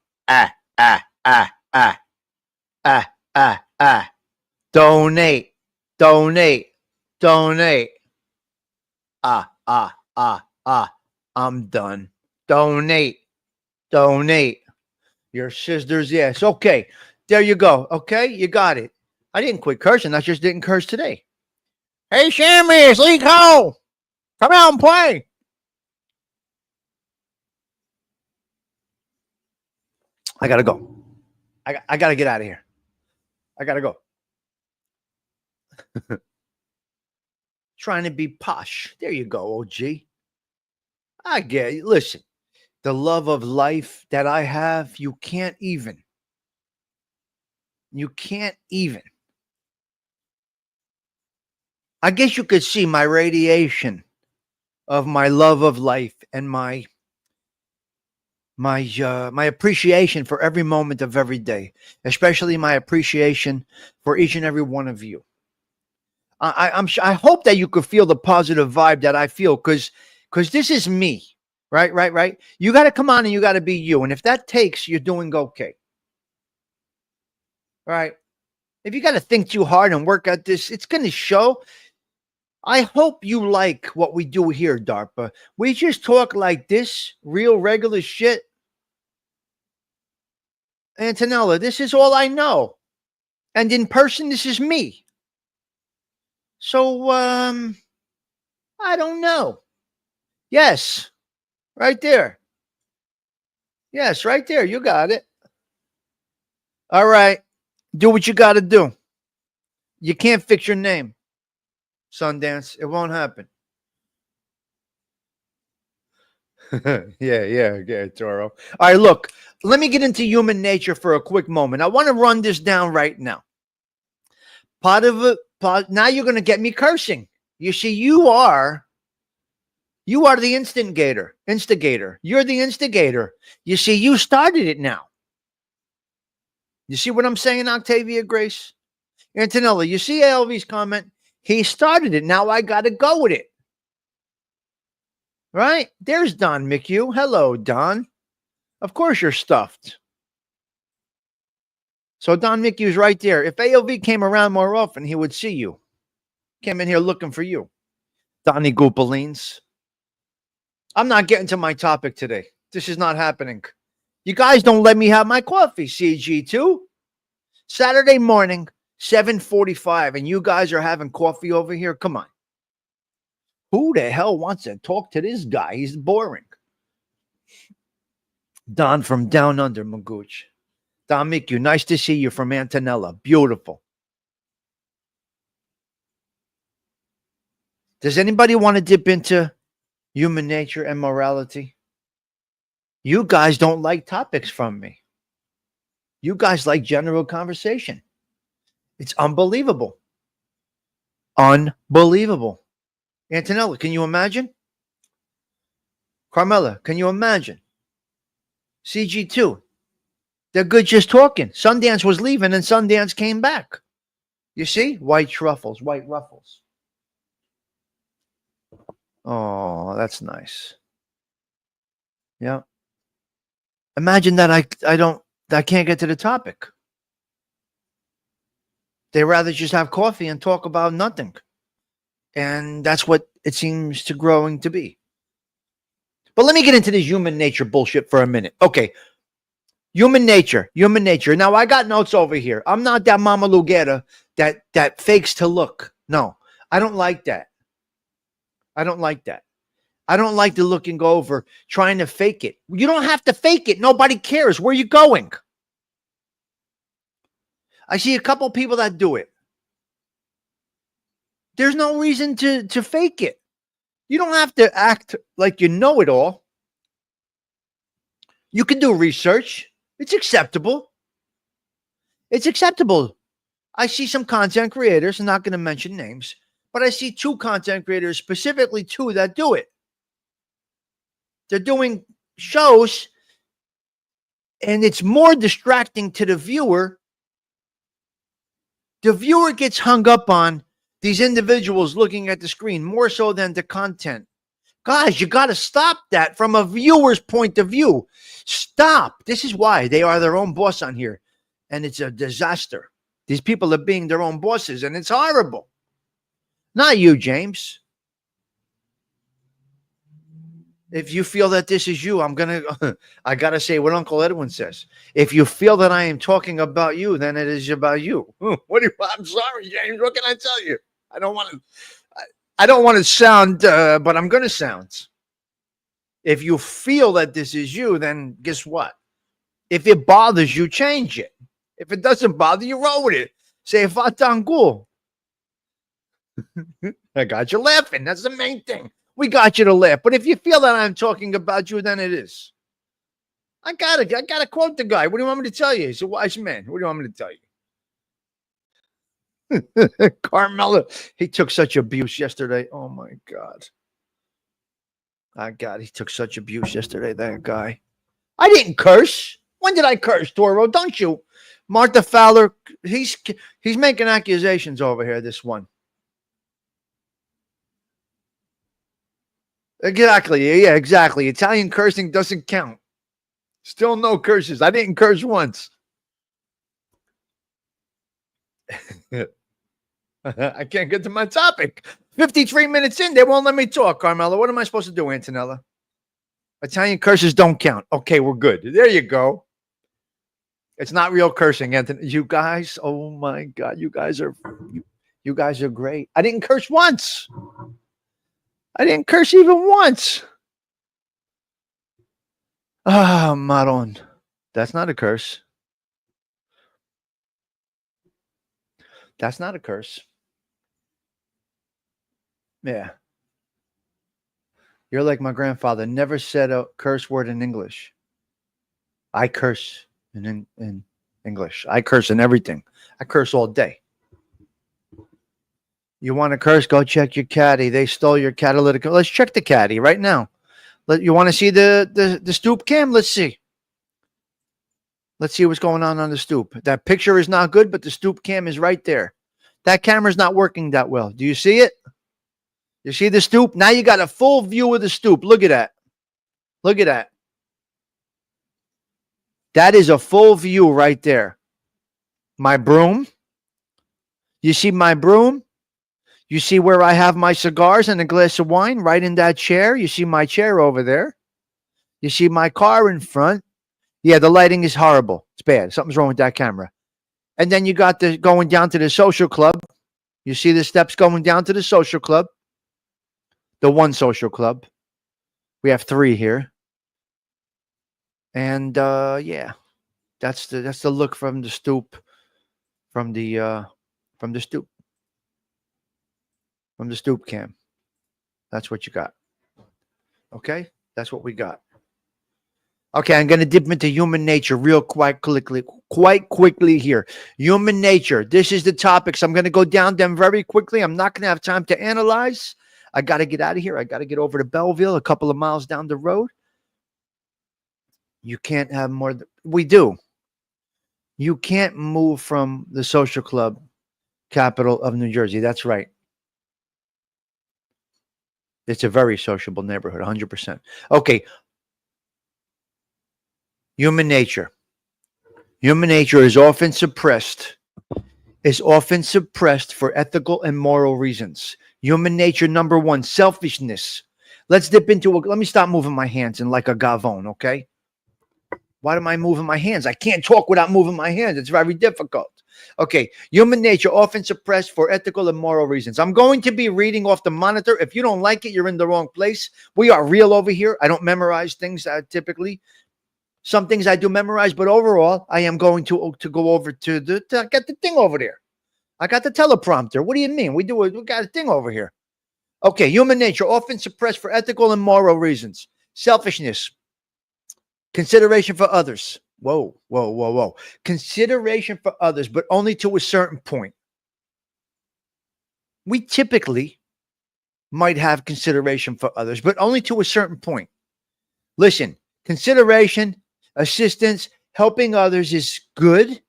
Donate. Donate. Donate. I'm done. Donate. Donate. Your sister's yes. Okay. There you go. Okay. You got it. I didn't quit cursing. I just didn't curse today. Hey, Shammy, it's Lee Cole. Come out and play. I got to go. I got to get out of here. I got to go. Trying to be posh. There you go, OG. I get it. Listen, the love of life that I have, you can't even. You can't even. I guess you could see my radiation of my love of life and my appreciation for every moment of every day, especially my appreciation for each and every one of you. I hope that you could feel the positive vibe that I feel because this is me, right? You got to come on and you got to be you, and if that takes, you're doing okay, right? If you got to think too hard and work at this, it's going to show. I hope you like what we do here, DARPA. We just talk like this, real regular shit. Antonella, this is all I know. And in person, this is me. So, I don't know. Yes, right there. Yes, right there. You got it. All right. Do what you got to do. You can't fix your name. Sundance, it won't happen. yeah, Toro. All right, look, let me get into human nature for a quick moment. I want to run this down right now. Now you're going to get me cursing. You see, you are the instigator. You're the instigator. You see, you started it now. You see what I'm saying, Octavia Grace? Antonella, you see ALV's comment? He started it. Now I got to go with it. Right? There's Don McHugh. Hello, Don. Of course you're stuffed. So Don McHugh's right there. If ALV came around more often, he would see you. Came in here looking for you. Donnie Goopalines. I'm not getting to my topic today. This is not happening. You guys don't let me have my coffee, CG2. Saturday morning. 7:45, and you guys are having coffee over here? Come on. Who the hell wants to talk to this guy? He's boring. Don from Down Under, Magooch. Don Miku, nice to see you from Antonella. Beautiful. Does anybody want to dip into human nature and morality? You guys don't like topics from me. You guys like general conversation. It's unbelievable. Unbelievable. Antonella, can you imagine? Carmela, can you imagine? CG2, they're good just talking. Sundance was leaving and Sundance came back. You see? White truffles, white ruffles. Oh, that's nice. Yeah. Imagine that I can't get to the topic. They rather just have coffee and talk about nothing. And that's what it seems to growing to be. But let me get into this human nature bullshit for a minute. Okay. Human nature. Now I got notes over here. I'm not that Mama Lugera that fakes to look. No, I don't like that. I don't like the looking over, trying to fake it. You don't have to fake it. Nobody cares. Where are you going? I see a couple people that do it. There's no reason to fake it. You don't have to act like you know it all. You can do research. It's acceptable. It's acceptable. I see some content creators, I'm not going to mention names, but I see 2 content creators, specifically 2 that do it. They're doing shows, and it's more distracting to the viewer. The viewer gets hung up on these individuals looking at the screen more so than the content. Guys, you got to stop that from a viewer's point of view. Stop. This is why they are their own boss on here. And it's a disaster. These people are being their own bosses, and it's horrible. Not you, James. If you feel that this is you, I got to say what Uncle Edwin says. If you feel that I am talking about you, then it is about you. I'm sorry, James. What can I tell you? I don't want to sound, but I'm going to sound. If you feel that this is you, then guess what? If it bothers you, change it. If it doesn't bother you, roll with it. Say, Fatangul. I got you laughing. That's the main thing. We got you to laugh. But if you feel that I'm talking about you, then it is. I gotta quote the guy. What do you want me to tell you? He's a wise man. What do you want me to tell you? Carmela, he took such abuse yesterday. Oh my God. He took such abuse yesterday, that guy. I didn't curse. When did I curse, Toro? Don't you? Martha Fowler, he's making accusations over here, this one. Exactly. Yeah, exactly. Italian cursing doesn't count. Still no curses. I didn't curse once. I can't get to my topic. 53 minutes in, they won't let me talk, Carmela. What am I supposed to do, Antonella? Italian curses don't count. Okay, we're good. There you go. It's not real cursing, Anthony. You guys, oh my God, you guys are great. I didn't curse once. I didn't curse even once. Maron. That's not a curse. That's not a curse. Yeah. You're like my grandfather. Never said a curse word in English. I curse in English. I curse in everything. I curse all day. You want to curse? Go check your caddy. They stole your catalytic. Let's check the caddy right now. You want to see the stoop cam? Let's see. Let's see what's going on the stoop. That picture is not good, but the stoop cam is right there. That camera's not working that well. Do you see it? You see the stoop? Now you got a full view of the stoop. Look at that. Look at that. That is a full view right there. My broom. You see my broom? You see where I have my cigars and a glass of wine right in that chair? You see my chair over there? You see my car in front? Yeah, the lighting is horrible. It's bad. Something's wrong with that camera. And then you got the going down to the social club. You see the steps going down to the social club. The one social club. We have 3 here. And yeah. That's the look from the stoop. From the stoop. From the stoop cam. That's what you got. Okay? That's what we got. Okay, I'm going to dip into human nature real quite quickly here. Human nature. This is the topics. I'm going to go down them very quickly. I'm not going to have time to analyze. I got to get out of here. I got to get over to Belleville, a couple of miles down the road. You can't have more. We do. You can't move from the social club capital of New Jersey. That's right. It's a very sociable neighborhood, 100%. Okay, human nature. Human nature is often suppressed for ethical and moral reasons. Human nature number one, selfishness. Let's dip into it. Let me stop moving my hands in like a gavone, okay? Why am I moving my hands? I can't talk without moving my hands. It's very difficult. Okay, human nature often suppressed for ethical and moral reasons. I'm going to be reading off the monitor. If you don't like it, you're in the wrong place. We are real over here. I don't memorize things typically. Some things I do memorize, but overall, I am going to go over to get the thing over there. I got the teleprompter. What do you mean? We got a thing over here. Okay, human nature often suppressed for ethical and moral reasons. Selfishness, consideration for others. Whoa, whoa, whoa, whoa. Consideration for others, but only to a certain point. We typically might have consideration for others, but only to a certain point. Listen, consideration, assistance, helping others is good,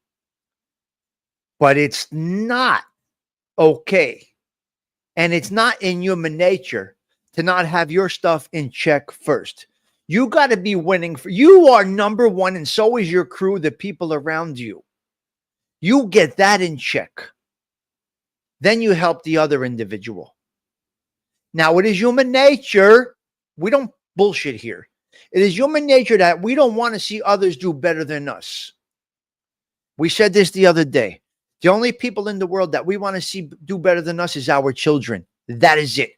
but it's not okay. And it's not in human nature to not have your stuff in check first. You got to be winning. You are number one, and so is your crew, the people around you. You get that in check. Then you help the other individual. Now, it is human nature. We don't bullshit here. It is human nature that we don't want to see others do better than us. We said this the other day. The only people in the world that we want to see do better than us is our children. That is it.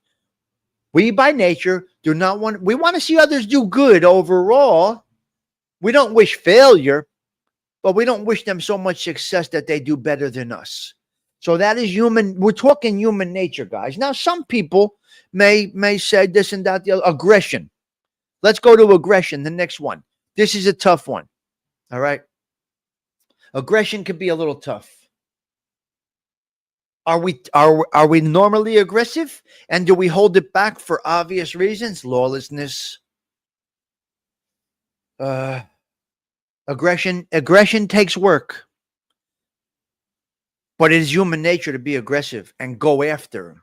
We, by nature, do not want, we want to see others do good overall. We don't wish failure, but we don't wish them so much success that they do better than us. So that is human. We're talking human nature, guys. Now, some people may say this and that, the other. Aggression. Let's go to aggression, the next one. This is a tough one. All right. Aggression can be a little tough. Are we normally aggressive? And do we hold it back for obvious reasons? Lawlessness. Aggression takes work. But it is human nature to be aggressive and go after him.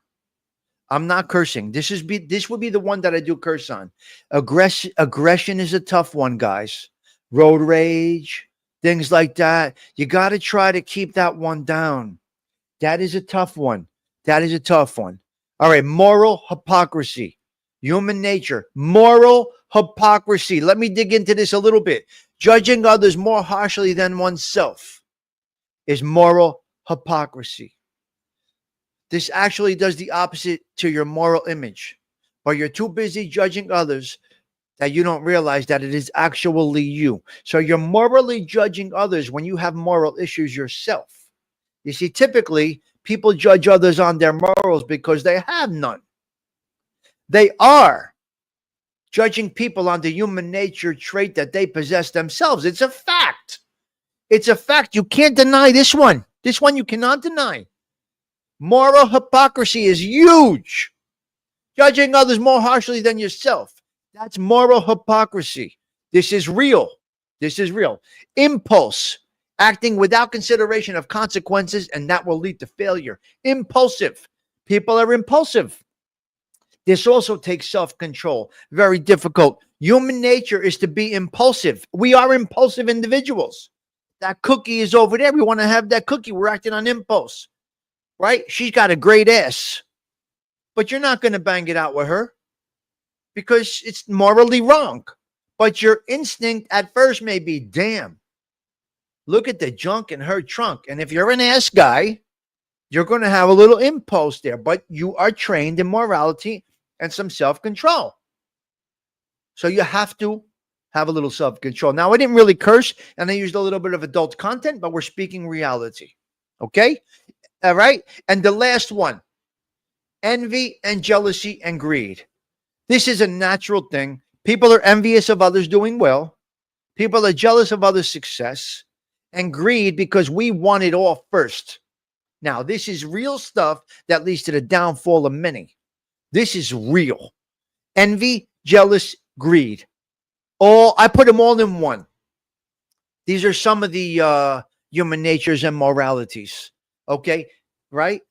I'm not cursing. This would be the one that I do curse on. Aggression is a tough one, guys. Road rage, things like that. You got to try to keep that one down. That is a tough one. That is a tough one. All right, moral hypocrisy. Human nature. Moral hypocrisy. Let me dig into this a little bit. Judging others more harshly than oneself is moral hypocrisy. This actually does the opposite to your moral image. But you're too busy judging others that you don't realize that it is actually you. So you're morally judging others when you have moral issues yourself. You see, typically, people judge others on their morals because they have none. They are judging people on the human nature trait that they possess themselves. It's a fact. It's a fact. You can't deny this one. This one you cannot deny. Moral hypocrisy is huge. Judging others more harshly than yourself. That's moral hypocrisy. This is real. This is real. Impulse. Acting without consideration of consequences, and that will lead to failure. Impulsive. People are impulsive. This also takes self-control. Very difficult. Human nature is to be impulsive. We are impulsive individuals. That cookie is over there. We want to have that cookie. We're acting on impulse. Right? She's got a great ass. But you're not going to bang it out with her because it's morally wrong. But your instinct at first may be, damn, look at the junk in her trunk. And if you're an ass guy, you're going to have a little impulse there. But you are trained in morality and some self-control. So you have to have a little self-control. Now, I didn't really curse, and I used a little bit of adult content, but we're speaking reality. Okay? All right? And the last one, envy and jealousy and greed. This is a natural thing. People are envious of others doing well. People are jealous of others' success and greed because we want it all first. Now, this is real stuff that leads to the downfall of many. This is real. Envy, jealous, greed. I put them all in one. These are some of the human natures and moralities. Okay, right?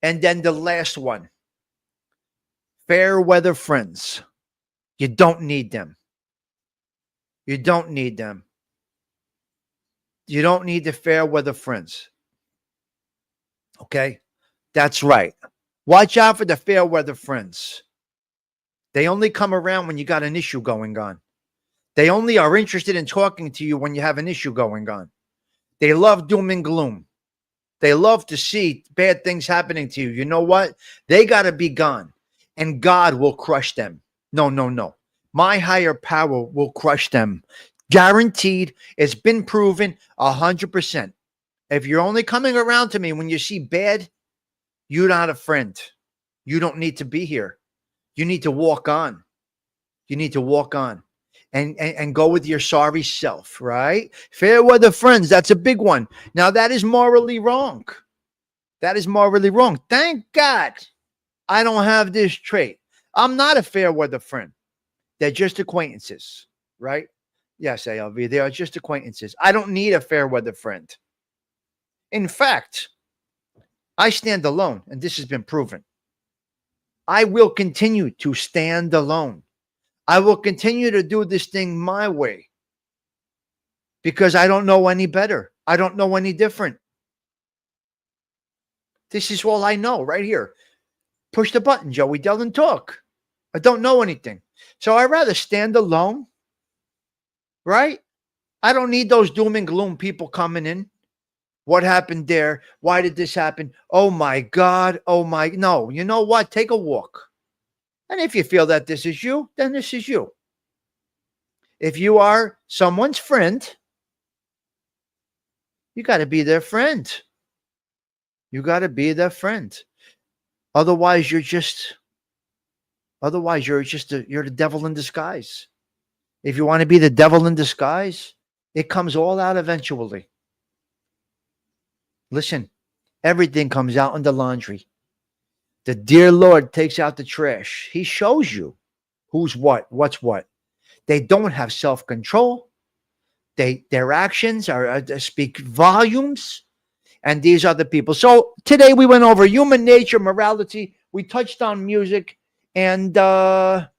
And then the last one, fair weather friends. You don't need them. You don't need them. You don't need the fair weather friends. Okay, that's right. Watch out for the fair weather friends. They only come around when you got an issue going on. They only are interested in talking to you when you have an issue going on. They love doom and gloom. They love to see bad things happening to you. You know what? They got to be gone, and God will crush them. No, no, no. My higher power will crush them. Guaranteed. It's been proven 100%. If you're only coming around to me when you see bad, you're not a friend. You don't need to be here. You need to walk on. You need to walk on and go with your sorry self, right? Fair weather friends, that's a big one. Now, that is morally wrong. That is morally wrong. Thank God I don't have this trait. I'm not a fair weather friend. They're just acquaintances, right? Yes, ALV, they are just acquaintances. I don't need a fair weather friend. In fact, I stand alone, and this has been proven. I will continue to stand alone. I will continue to do this thing my way because I don't know any better. I don't know any different. This is all I know right here. Push the button, Joey Dell, talk. I don't know anything. So I'd rather stand alone, right? I don't need those doom and gloom people coming in. What happened there? Why did this happen? Oh my God. Oh my. No, you know what? Take a walk. And if you feel that this is you, then this is you. If you are someone's friend, you got to be their friend. You got to be their friend. Otherwise, you're the devil in disguise. If you want to be the devil in disguise, it comes all out eventually. Listen, everything comes out in the laundry. The dear Lord takes out the trash. He shows you who's what's what. They don't have self-control. Their actions speak volumes. And these are the people. So today we went over human nature, morality. We touched on music. And I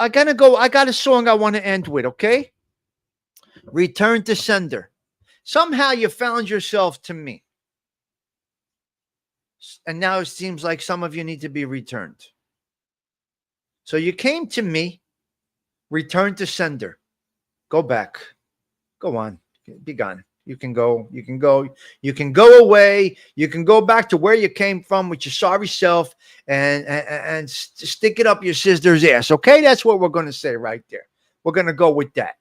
got a song I want to end with, okay? Return to sender. Somehow you found yourself to me. And now it seems like some of you need to be returned. So you came to me, return to sender. Go back. Go on. Be gone. You can go away. You can go back to where you came from with your sorry self and stick it up your sister's ass. Okay? That's what we're going to say right there. We're going to go with that.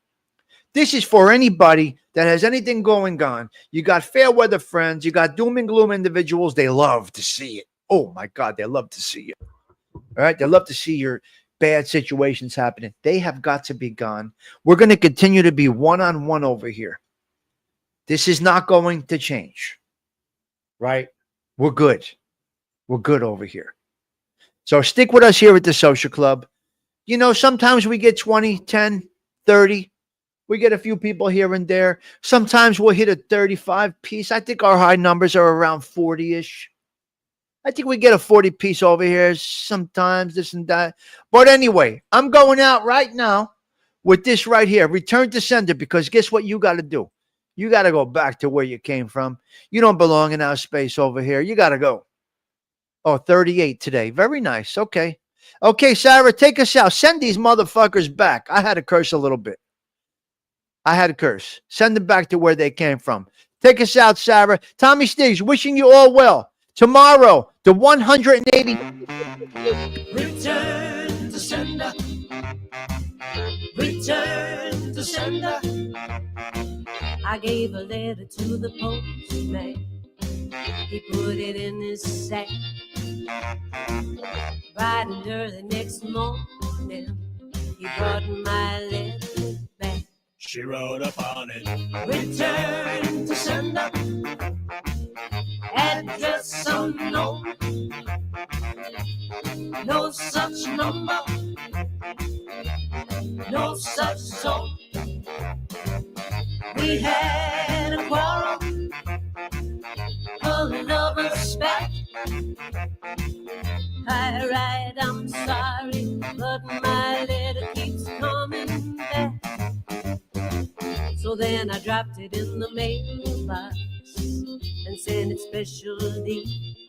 This is for anybody that has anything going on. You got fair weather friends. You got doom and gloom individuals. They love to see it. Oh, my God. They love to see it. All right? They love to see your bad situations happening. They have got to be gone. We're going to continue to be one-on-one over here. This is not going to change. Right? We're good. We're good over here. So stick with us here at the Social Club. You know, sometimes we get 20, 10, 30. We get a few people here and there. Sometimes we'll hit a 35 piece. I think our high numbers are around 40-ish. I think we get a 40 piece over here sometimes, this and that. But anyway, I'm going out right now with this right here. Return to sender, because guess what you got to do? You got to go back to where you came from. You don't belong in our space over here. You got to go. Oh, 38 today. Very nice. Okay. Okay, Sarah, take us out. Send these motherfuckers back. I had to curse a little bit. Send them back to where they came from. Take us out, Sarah. Tommy Stiggs, wishing you all well. Tomorrow, the 180. Return to sender. Return to sender. I gave a letter to the postman. He put it in his sack. Bright and early next morning, he brought my letter She wrote upon it. Return to sender. Address unknown. No such number. No such zone. We had a quarrel. A lover's spat. I write, I'm sorry, but my letter keeps coming back. So then I dropped it in the mailbox and sent it special D.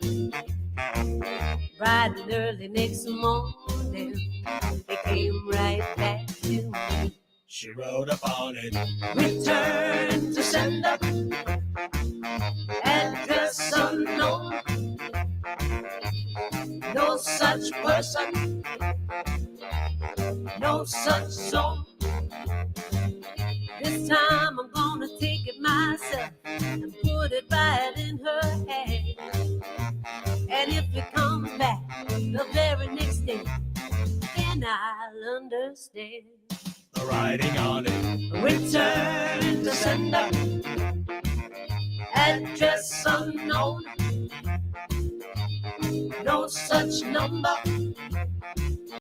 Bright and early next morning, it came right back to me. She wrote upon it. Return to sender. Address unknown. No such person. No such zone. This time I'm gonna take it myself and put it right in her hand. And if it comes back the very next day, then I'll understand. The writing on it. Return to sender. Address unknown. No such number.